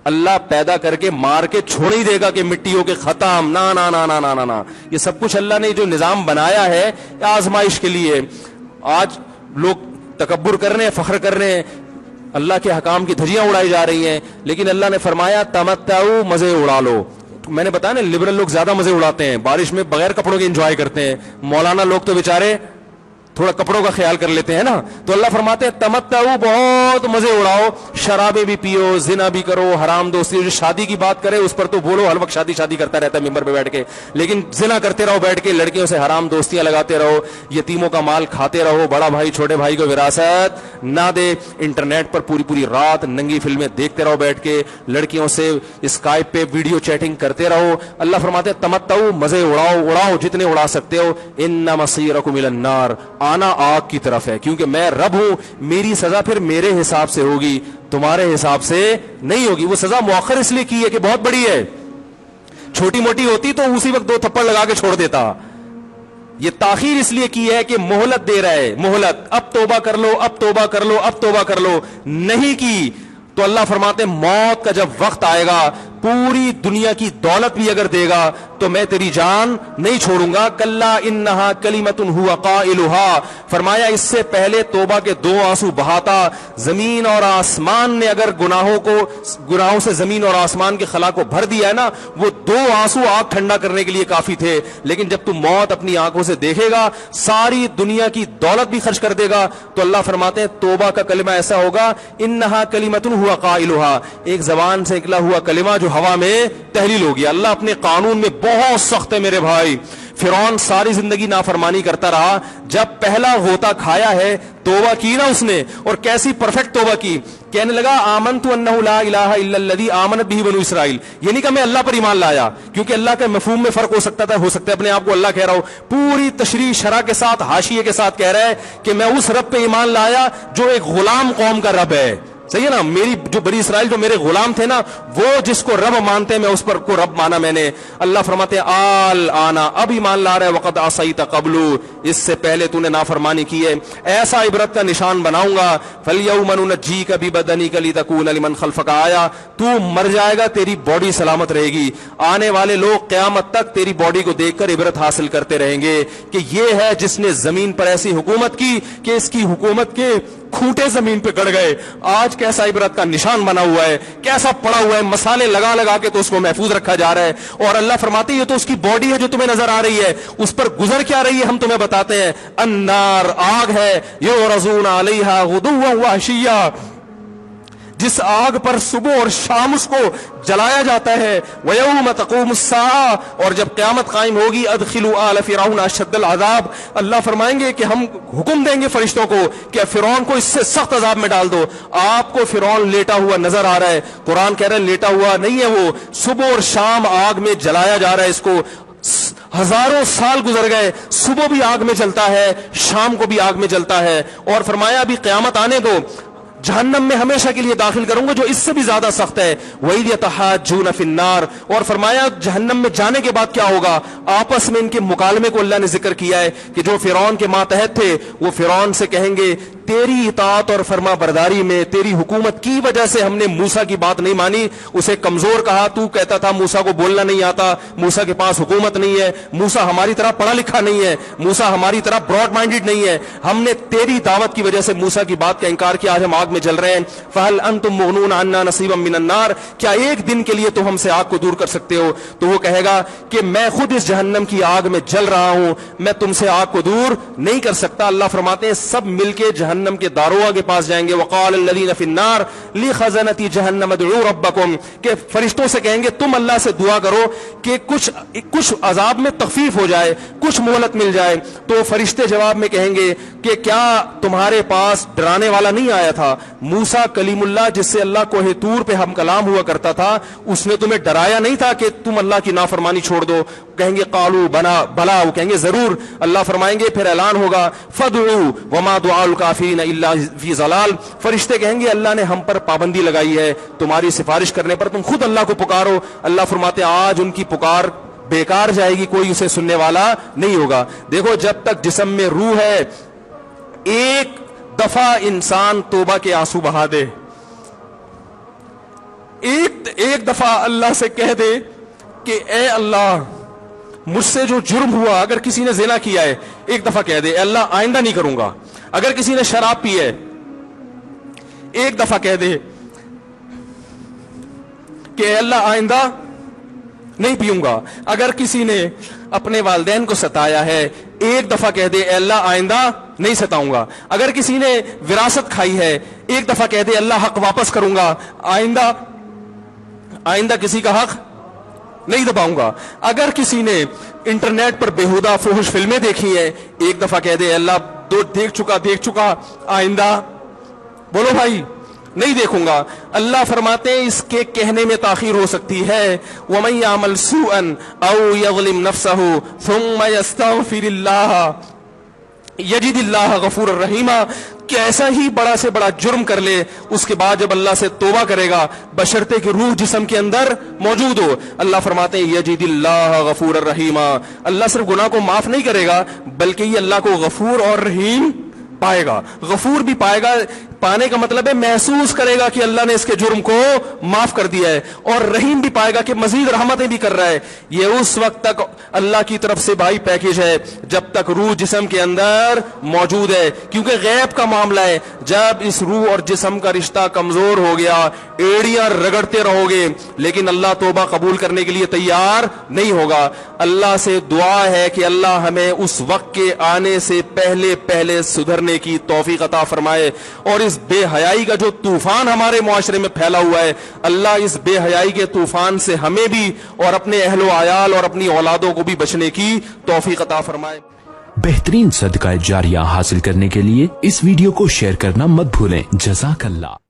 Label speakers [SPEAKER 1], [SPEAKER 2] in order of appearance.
[SPEAKER 1] اللہ پیدا کر کے مار کے چھوڑ ہی دے گا کہ مٹیوں کے ختم، نا نا نا نا نا نا نا. یہ سب کچھ اللہ نے جو نظام بنایا ہے آزمائش کے لیے. آج لوگ تکبر کر رہے ہیں، فخر کر رہے ہیں، اللہ کے حکام کی دھجیاں اڑائی جا رہی ہیں، لیکن اللہ نے فرمایا تمتعوا، مزے اڑا لو. میں نے بتایا نا لبرل لوگ زیادہ مزے اڑاتے ہیں، بارش میں بغیر کپڑوں کے انجوائے کرتے ہیں. مولانا لوگ تو بیچارے تھوڑا کپڑوں کا خیال کر لیتے ہیں نا. تو اللہ فرماتے ہیں تمتعوا، بہت مزے اڑاؤ، شرابیں بھی پیو، زنا بھی کرو، حرام دوستی. جو شادی کی بات کرے اس پر تو بولو ہر وقت شادی شادی کرتا رہتا ہے ممبر پہ بیٹھ کے، لیکن زنا کرتے رہو بیٹھ کے، لڑکیوں سے حرام دوستیاں لگاتے رہو، یتیموں کا مال کھاتے رہو، بڑا بھائی چھوٹے بھائی کو وراثت نہ دے، انٹرنیٹ پر پوری پوری رات ننگی فلمیں دیکھتے رہو بیٹھ کے، لڑکیوں سے اسکائپ پہ ویڈیو چیٹنگ کرتے رہو. اللہ فرماتے ہیں تمتعوا، مزے اڑاؤ جتنے اڑا سکتے ہو. ان مصیرکم الی النار، آنا آگ کی طرف ہے، کیونکہ میں رب ہوں، میری سزا پھر میرے حساب سے ہوگی، تمہارے حساب سے نہیں ہوگی. وہ سزا مؤخر اس لیے کی ہے کہ بہت بڑی ہے، چھوٹی موٹی ہوتی تو اسی وقت 2 تھپڑ لگا کے چھوڑ دیتا. یہ تاخیر اس لیے کی ہے کہ مہلت دے رہا ہے، مہلت، اب توبہ کر لو، اب توبہ کر لو، اب توبہ کر لو. نہیں کی تو اللہ فرماتے ہیں موت کا جب وقت آئے گا، پوری دنیا کی دولت بھی اگر دے گا تو میں تیری جان نہیں چھوڑوں گا. کلا انہا کلمۃ ہوا قائلھا، فرمایا اس سے پہلے توبہ کے 2 آنسو بہاتا. زمین اور آسمان نے اگر گناہوں سے زمین اور آسمان کے خلا کو بھر دیا ہے نا، وہ 2 آنسو آگ ٹھنڈا کرنے کے لیے کافی تھے. لیکن جب تم موت اپنی آنکھوں سے دیکھے گا، ساری دنیا کی دولت بھی خرچ کر دے گا، تو اللہ فرماتے ہیں توبہ کا کلمہ ایسا ہوگا، انہا کلمۃ ہوا قائلھا، ایک زبان سے نکلا ہوا کلمہ جو ہوا میں تحلیل ہو گیا. اللہ اپنے قانون میں بہت سخت ہے میرے بھائی. فرعون ساری زندگی نافرمانی کرتا رہا، جب پہلا غوطہ کھایا ہے توبہ کی نا اس نے، اور کیسی پرفیکٹ توبہ کی. کہنے لگا آمنت انہ لا الہ الا الذی آمنت بہ بنو اسرائیل. یہ نہیں کہ میں اللہ پر ایمان لایا، کیونکہ اللہ کے مفہوم میں فرق ہو سکتا ہے اپنے آپ کو اللہ کہہ رہا ہو. پوری تشریح شرح کے ساتھ، حاشیے کے ساتھ کہہ رہا ہے کہ میں اس رب پہ ایمان لایا جو ایک غلام قوم کا رب ہے. صحیح ہے نا، میری جو بنی اسرائیل جو میرے غلام تھے نا، وہ جس کو رب مانتے ہیں میں اس پر کو رب مانا میں نے. اللہ فرماتے ہیں آل آنا، اب ایمان لا رہا ہے، وقد عصیت قبل، اس سے پہلے تو نے نافرمانی کی ہے. ایسا عبرت کا نشان بناؤں گا. فالیوم ننجیک ببدنک لتکون لمن خلفک آیا، تو مر جائے گا تیری باڈی سلامت رہے گی، آنے والے لوگ قیامت تک تیری باڈی کو دیکھ کر عبرت حاصل کرتے رہیں گے کہ یہ ہے جس نے زمین پر ایسی حکومت کی کہ اس کی حکومت کے کھوٹے زمین پہ گڑ گئے. آج کیسا عبرت کا نشان بنا ہوا ہے، کیسا پڑا ہوا ہے، مسالے لگا لگا کے تو اس کو محفوظ رکھا جا رہا ہے. اور اللہ فرماتے ہیں یہ تو اس کی باڈی ہے جو تمہیں نظر آ رہی ہے، اس پر گزر کیا رہی ہے ہم تمہیں بتاتے ہیں. النار، آگ ہے، یعرضون علیہا غدوا وعشیا، جس آگ پر صبح اور شام اس کو جلایا جاتا ہے. وَيَوْمَ تَقُومُ السَّاعَةُ، اور جب قیامت قائم ہوگی، أَدْخِلُوا آلَ فِرْعَوْنَ أَشَدَّ الْعَذَابِ، اللہ فرمائیں گے کہ ہم حکم دیں گے فرشتوں کو کہ فرعون کو اس سے سخت عذاب میں ڈال دو. آپ کو فرعون لیٹا ہوا نظر آ رہا ہے، قرآن کہہ رہا ہے لیٹا ہوا نہیں ہے، وہ صبح اور شام آگ میں جلایا جا رہا ہے. اس کو ہزاروں سال گزر گئے، صبح بھی آگ میں جلتا ہے، شام کو بھی آگ میں جلتا ہے. اور فرمایا ابھی قیامت آنے دو، جہنم میں ہمیشہ کے لیے داخل کروں گا جو اس سے بھی زیادہ سخت ہے. وَإِذْ يَتَحَاجُّونَ فِي النَّارِ، اور فرمایا جہنم میں جانے کے بعد کیا ہوگا. آپس میں ان کے مکالمے کو اللہ نے ذکر کیا ہے کہ جو فرعون کے ماتحت تھے وہ فرعون سے کہیں گے تیری اطاعت اور فرما برداری میں، تیری حکومت کی وجہ سے ہم نے موسیٰ کی بات نہیں مانی، اسے کمزور کہا. تو کہتا تھا موسیٰ کو بولنا نہیں آتا، موسیٰ کے پاس حکومت نہیں ہے، موسیٰ ہماری طرح پڑھا لکھا نہیں ہے، موسیٰ ہماری طرح براڈ مائنڈڈ نہیں ہے. ہم نے تیری دعوت کی وجہ سے موسیٰ کی بات کا انکار کیا، آج ہم آگ میں جل رہے ہیں. فَهَلْ أَنْتُمْ مُغْنُونَ عَنَّا نَصِيبًا مِّنَ النَّارِ، کیا ایک دن کے لیے تو ہم سے آگ کو دور کر سکتے ہو. تو وہ کہے گا کہ میں خود اس جہنم کی آگ میں جل رہا ہوں، میں تم سے آگ کو دور نہیں کر سکتا. اللہ فرماتے ہیں سب مل کے جہنم کے داروغ کے پاس جائیں گے. وقال الذين في النار لخزنة جهنم ادعوا ربكم، کہ فرشتوں سے کہیں گے تم اللہ سے دعا کرو کہ کچھ عذاب میں تخفیف ہو جائے، کچھ مہلت مل جائے. تو فرشتے جواب میں کہیں گے کہ کیا تمہارے پاس ڈرانے والا نہیں آیا تھا؟ موسیٰ کلیم اللہ جس سے اللہ کوہ طور پہ ہم کلام ہوا کرتا تھا، اس نے تمہیں ڈرایا نہیں تھا کہ تم اللہ کی نافرمانی چھوڑ دو؟ کہیں گے قالوا بلا، وہ کہیں گے ضرور. اللہ فرمائیں گے پھر اعلان ہوگا فادعوا وما دعاء الکافرین الا فی ضلال، فرشتے کہیں گے اللہ نے ہم پر پابندی لگائی ہے تمہاری سفارش کرنے پر، تم خود اللہ کو پکارو. اللہ فرماتے آج ان کی پکار بیکار جائے گی، کوئی اسے سننے والا نہیں ہوگا. دیکھو جب تک جسم میں روح ہے، ایک دفعہ انسان توبہ کے آنسو بہا دے، ایک دفعہ اللہ سے کہہ دے کہ اے اللہ مجھ سے جو جرم ہوا، اگر کسی نے زنا کیا ہے ایک دفعہ کہہ دے اے اللہ آئندہ نہیں کروں گا. اگر کسی نے شراب پی ہے ایک دفعہ کہہ دے کہ اے اللہ آئندہ نہیں پیوں گا. اگر کسی نے اپنے والدین کو ستایا ہے ایک دفعہ کہہ دے اے اللہ آئندہ نہیں ستاؤں گا. اگر کسی نے وراثت کھائی ہے ایک دفعہ کہہ دے اللہ حق واپس کروں گا، آئندہ کسی کا حق نہیں دباؤں گا. اگر کسی نے انٹرنیٹ پر بیہودہ فحش فلمیں دیکھی ہیں ایک دفعہ کہہ دے اللہ دیکھ چکا آئندہ بولو بھائی نہیں دیکھوں گا. اللہ فرماتے ہیں اس کے کہنے میں تاخیر ہو سکتی ہے. وَمَن يَعْمَلْ سُوءًا أَوْ يَظْلِمْ نَفْسَهُ ثُمَّ يَسْتَغْفِرِ اللَّهَ یجد اللہ غفور الرحیم. کہ ایسا ہی بڑا سے بڑا جرم کر لے اس کے بعد جب اللہ سے توبہ کرے گا بشرطے کہ روح جسم کے اندر موجود ہو، اللہ فرماتے ہیں یجد اللہ غفور الرحیم. اللہ صرف گناہ کو معاف نہیں کرے گا بلکہ یہ اللہ کو غفور اور رحیم پائے گا. غفور بھی پائے گا، پانے کا مطلب ہے محسوس کرے گا کہ اللہ نے اس کے جرم کو معاف کر دیا ہے، اور رحیم بھی پائے گا کہ مزید رحمتیں بھی کر رہا ہے. یہ اس وقت تک اللہ کی طرف سے بھائی پیکیج ہے جب تک روح جسم کے اندر موجود ہے، کیونکہ غیب کا معاملہ ہے. جب اس روح اور جسم کا رشتہ کمزور ہو گیا ایڑیاں رگڑتے رہو گے لیکن اللہ توبہ قبول کرنے کے لیے تیار نہیں ہوگا. اللہ سے دعا ہے کہ اللہ ہمیں اس وقت کے آنے سے پہلے سدھرنے کی توفیق عطا فرمائے، اور اس بے حیائی کا جو طوفان ہمارے معاشرے میں پھیلا ہوا ہے اللہ اس بے حیائی کے طوفان سے ہمیں بھی اور اپنے اہل و عیال اور اپنی اولادوں کو بھی بچنے کی توفیق عطا فرمائے.
[SPEAKER 2] بہترین صدقہ جاریہ حاصل کرنے کے لیے اس ویڈیو کو شیئر کرنا مت بھولیں. جزاک اللہ.